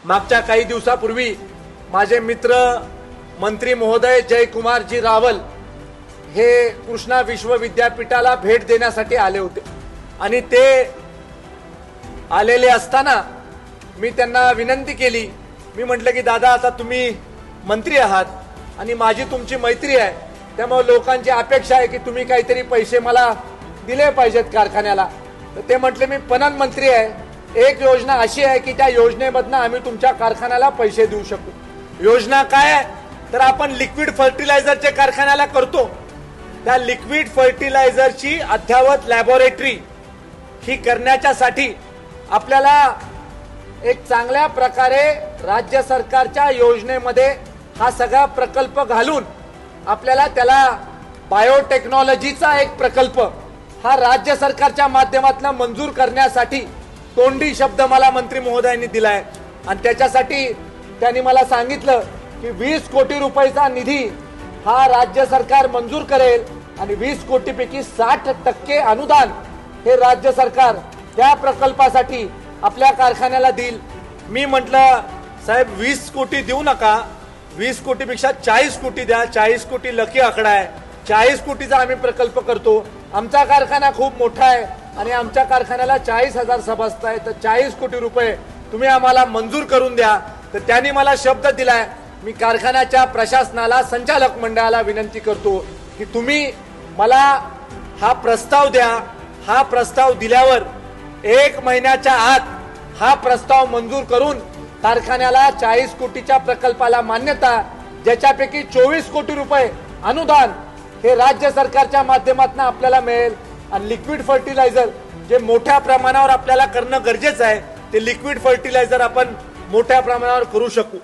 मागच्या काही दिवसापूर्वी माझे मित्र मंत्री महोदय जयकुमारजी रावल हे कृष्णा विश्वविद्यापीठाला भेट देण्यासाठी आले होते आणि ते आलेले असताना मी त्यांना विनंती केली। मी म्हटलं की दादा, आता तुम्ही मंत्री आहात आणि माझी तुमची मैत्री आहे, त्यामुळे लोकांची अपेक्षा आहे की तुम्ही काहीतरी पैसे मला दिले पाहिजेत कारखान्याला। तर ते म्हटले मी पणन मंत्री आहे, एक योजना अशी आहे की त्या योजनेमधनं आम्ही तुमच्या कारखान्याला पैसे देऊ शकू। योजना काय आहे तर आपण लिक्विड फर्टिलायझरचे कारखान्याला करतो, त्या लिक्विड फर्टिलायझरची अद्ययावत लॅबोरेटरी ही करण्याच्यासाठी आपल्याला एक चांगल्या प्रकारे राज्य सरकारच्या योजनेमध्ये हा सगळा प्रकल्प घालून आपल्याला त्याला बायोटेक्नॉलॉजीचा एक प्रकल्प हा राज्य सरकारच्या माध्यमातून मंजूर करण्यासाठी तोंडी शब्द मला मंत्री महोदयांनी दिलाय आणि त्याच्यासाठी त्यांनी मला सांगितलं की 20 कोटी रुपयाचा निधी हा राज्य सरकार मंजूर करेल आणि 20 कोटीपैकी 60% अनुदान हे राज्य सरकार त्या प्रकल्पासाठी आपल्या कारखान्याला देईल। मी म्हटलं साहेब 20 कोटी देऊ नका, 20 कोटीपेक्षा 40 कोटी द्या, 40 कोटी लकी आकडा आहे, 40 कोटीचा आम्ही प्रकल्प करतो। आमचा कारखाना खूप मोठा आहे आणि आमच्या कारखान्याला 40,000 सभासद आहेत, तर 40 कोटी रुपये तुम्ही आम्हाला मंजूर करून द्या। तर त्यांनी मला शब्द दिलाय, मी कारखान्याच्या प्रशासनाला संचालक मंडळाला विनंती करतो की तुम्ही मला हा प्रस्ताव द्या। हा प्रस्ताव दिल्यावर 1 महिन्याच्या आत हा प्रस्ताव मंजूर करून कारखान्याला 40 कोटीच्या प्रकल्पाला मान्यता, ज्याच्यापैकी 24 कोटी रुपये अनुदान हे राज्य सरकारच्या माध्यमातून आपल्याला मिळेल आणि लिक्विड फर्टिलायझर जे मोठ्या प्रमाणावर आपल्याला करणं गरजेचं आहे ते लिक्विड फर्टिलायझर आपण मोठ्या प्रमाणावर करू शकू।